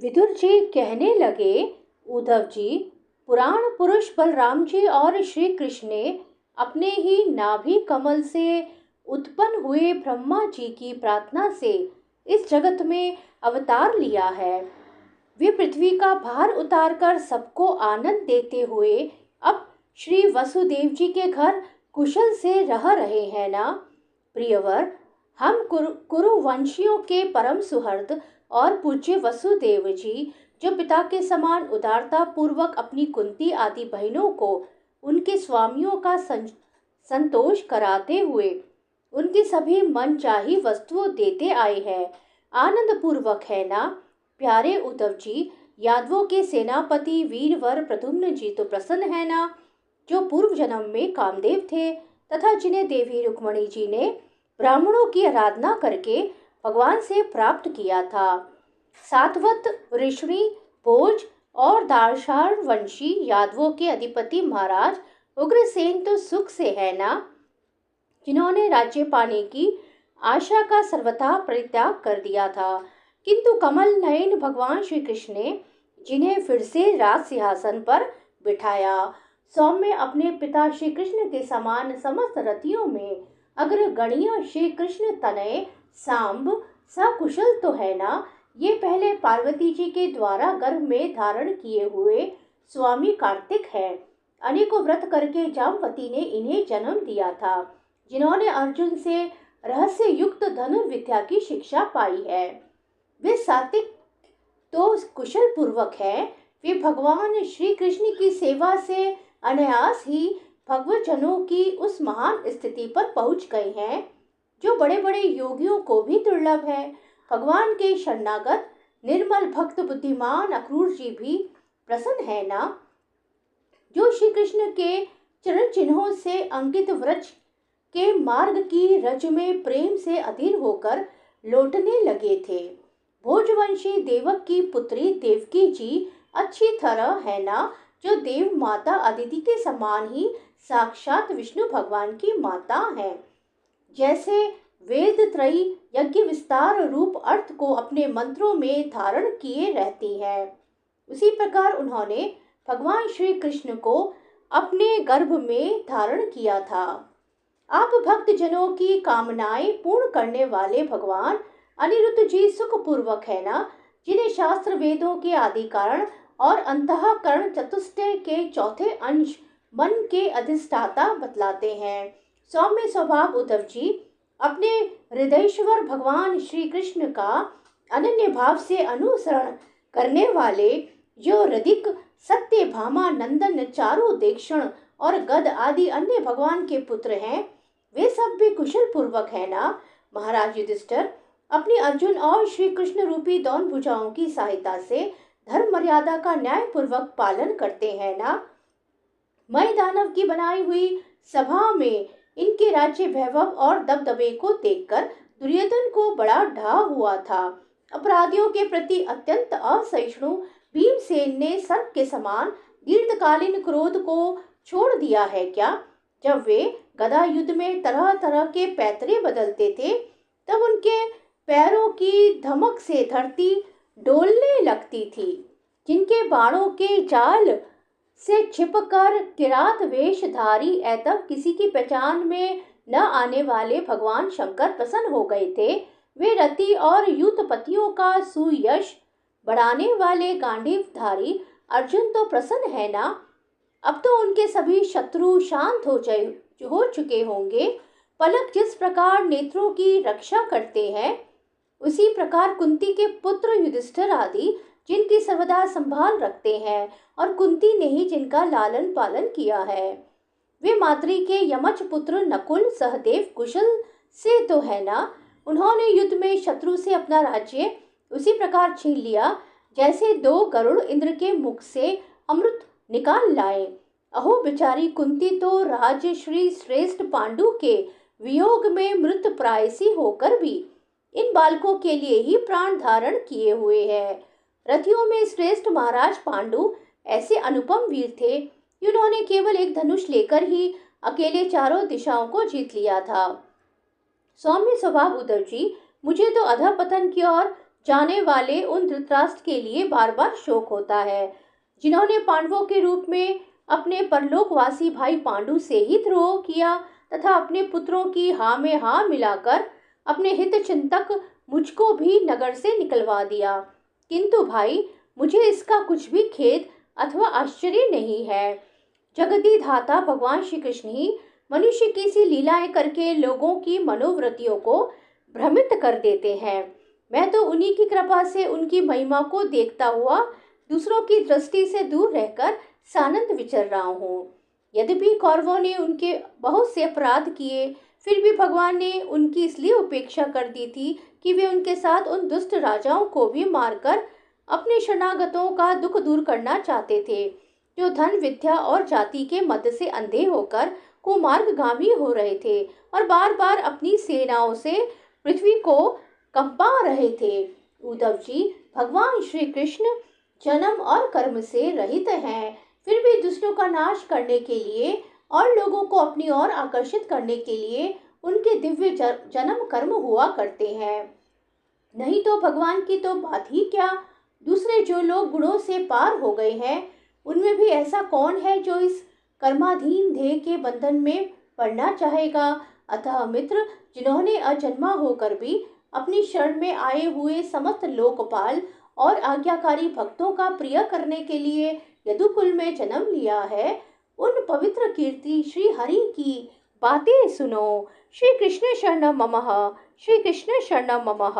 विदुर जी कहने लगे, उद्धव जी, पुराण पुरुष बलराम जी और श्री कृष्ण ने अपने ही नाभि कमल से उत्पन्न हुए ब्रह्मा जी की प्रार्थना से इस जगत में अवतार लिया है। वे पृथ्वी का भार उतारकर सबको आनंद देते हुए अब श्री वसुदेव जी के घर कुशल से रह रहे हैं ना। प्रियवर, हम कुरुवंशियों के परम सुहृद और पूज्य वसुदेव जी, जो पिता के समान उदारता पूर्वक अपनी कुंती आदि बहनों को उनके स्वामियों का संतोष कराते हुए उनकी सभी मनचाही वस्तुओं देते आए हैं, आनंद पूर्वक है ना। प्यारे उद्धव जी, यादवों के सेनापति वीरवर प्रद्युम्न जी तो प्रसन्न है ना, जो पूर्व जन्म में कामदेव थे तथा जिन्हें देवी रुक्मणी जी ने ब्राह्मणों की आराधना करके भगवान से प्राप्त किया था। सातवत, ऋषि, भोज और दार्शार वंशी यादवों के अधिपति महाराज उग्रसेन तो सुख से है ना, जिन्होंने राज्य पाने की आशा का सर्वथा परित्याग कर दिया था। किंतु कमल नयन भगवान श्री कृष्ण ने जिन्हें फिर से राज सिंहासन पर बिठाया, सौम्य अपने पिता श्री कृष्ण के समान समस्त रतियों में अग्रगण्य श्री कृष्ण तनय सांब सकुशल तो है ना। ये पहले पार्वती जी के द्वारा गर्भ में धारण किए हुए स्वामी कार्तिक है। अनेकों व्रत करके जामवती ने इन्हें जन्म दिया था, जिन्होंने अर्जुन से रहस्य युक्त धनुर्विद्या की शिक्षा पाई है। वे सात्विक तो कुशल पूर्वक है। वे भगवान श्री कृष्ण की सेवा से अनायास ही भगवतजनों की उस महान स्थिति पर पहुंच गए हैं, जो बड़े बड़े योगियों को भी दुर्लभ है। भगवान के शरणागत निर्मल भक्त बुद्धिमान अक्रूर जी भी प्रसन्न है ना, जो श्री कृष्ण के चरण चिन्हों से अंकित व्रज के मार्ग की रज में प्रेम से अधीर होकर लौटने लगे थे। भोजवंशी देवक की पुत्री देवकी जी अच्छी तरह है ना, जो देव माता अदिति के समान ही साक्षात विष्णु भगवान की माता है। जैसे वेद त्रयी यज्ञ विस्तार रूप अर्थ को अपने मंत्रों में धारण किए रहती है, उसी प्रकार उन्होंने भगवान श्री कृष्ण को अपने गर्भ में धारण किया था। आप भक्त जनों की कामनाएं पूर्ण करने वाले भगवान अनिरुद्ध जी सुखपूर्वक है ना, जिन्हें शास्त्र वेदों के आदि कारण और अंतःकरण चतुष्टय के चौथे अंश मन के अधिष्ठाता बतलाते हैं। सौम्य स्वभाव उद्धव जी, अपने हृदयेश्वर भगवान श्री कृष्ण का अनन्य भाव से अनुसरण करने वाले, जो रदिक, सत्यभामा, नंदन, चारु, देक्षण और गद आदि अन्य भगवान के पुत्र हैं, वे सब भी कुशल पूर्वक है ना। महाराज युधिष्ठिर अपनी अर्जुन और श्री कृष्ण रूपी दोनों भुजाओं की सहायता से धर्म मर्यादा का न्याय पूर्वक पालन करते हैं ना। मय दानव की बनाई हुई सभा में इनके राज्य वैभव और दबदबे को देखकर दुर्योधन को बड़ा ढा हुआ था। अपराधियों के प्रति अत्यंत असहिष्णु भीमसेन ने सर्प के समान दीर्घकालीन क्रोध को छोड़ दिया है क्या। जब वे गदा युद्ध में तरह तरह के पैतरे बदलते थे, तब उनके पैरों की धमक से धरती डोलने लगती थी। जिनके बाणों के जाल से छिपकर किरात वेशधारी ऐतव किसी की पहचान में न आने वाले भगवान शंकर प्रसन्न हो गए थे, वे रति और युद्धपतियों का सुयश बढ़ाने वाले गांडीवधारी अर्जुन तो प्रसन्न है ना। अब तो उनके सभी शत्रु शांत हो चुके होंगे। पलक जिस प्रकार नेत्रों की रक्षा करते हैं, उसी प्रकार कुंती के पुत्र युधिष्ठिर आदि जिनकी सर्वदा संभाल रखते हैं, और कुंती ने ही जिनका लालन पालन किया है। वे माद्री के यमज पुत्र नकुल, सहदेव कुशल से तो है ना। उन्होंने युद्ध में शत्रु से अपना राज्य उसी प्रकार छीन लिया, जैसे दो गरुड़ इंद्र के मुख से अमृत निकाल लाए। अहो बेचारी कुंती तो राजश्री श्रेष्ठ पांडु के वियोग में मृत प्रायसी होकर भी इन बालकों के लिए ही प्राण धारण किए हुए है। रथियों में श्रेष्ठ महाराज पांडु ऐसे अनुपम वीर थे, जिन्होंने केवल एक धनुष लेकर ही अकेले चारों दिशाओं को जीत लिया था। सौम्य स्वभाव उद्धव जी, मुझे तो अधःपतन की ओर जाने वाले उन धृतराष्ट्र के लिए बार बार शोक होता है, जिन्होंने पांडवों के रूप में अपने परलोकवासी भाई पांडु से ही द्रोह किया तथा अपने पुत्रों की हाँ में हाँ मिलाकर अपने हित चिंतक मुझको भी नगर से निकलवा दिया। किंतु भाई, मुझे इसका कुछ भी खेद अथवा आश्चर्य नहीं है। जगती धाता भगवान श्री कृष्ण ही मनुष्य की सी लीलाएं करके लोगों की मनोवृत्तियों को भ्रमित कर देते हैं। मैं तो उन्हीं की कृपा से उनकी महिमा को देखता हुआ दूसरों की दृष्टि से दूर रहकर सानंद विचर रहा हूँ। यद्यपि कौरवों ने उनके बहुत से अपराध किए, फिर भी भगवान ने उनकी इसलिए उपेक्षा कर दी थी कि वे उनके साथ उन दुष्ट राजाओं को भी मारकर अपने शरणागतों का दुख दूर करना चाहते थे, जो धन विद्या और जाति के मद से अंधे होकर कुमार्गगामी हो रहे थे और बार बार अपनी सेनाओं से पृथ्वी को कंपा रहे थे। उद्धव जी, भगवान श्री कृष्ण जन्म और कर्म से रहित हैं, फिर भी दुष्टों का नाश करने के लिए और लोगों को अपनी ओर आकर्षित करने के लिए उनके दिव्य जन्म कर्म हुआ करते हैं। नहीं तो भगवान की तो बात ही क्या। दूसरे जो लोग गुणों से पार हो गए हैं, उनमें भी ऐसा कौन है जो इस कर्माधीन देह के बंधन में पड़ना चाहेगा। अतः मित्र, जिन्होंने अजन्मा होकर भी अपनी शरण में आए हुए समस्त लोकपाल और आज्ञाकारी भक्तों का प्रिय करने के लिए यदुकुल में जन्म लिया है, उन पवित्र कीर्ति श्री हरि की बातें सुनो। श्री कृष्ण शरणम ममः, श्री कृष्ण शरणम ममः।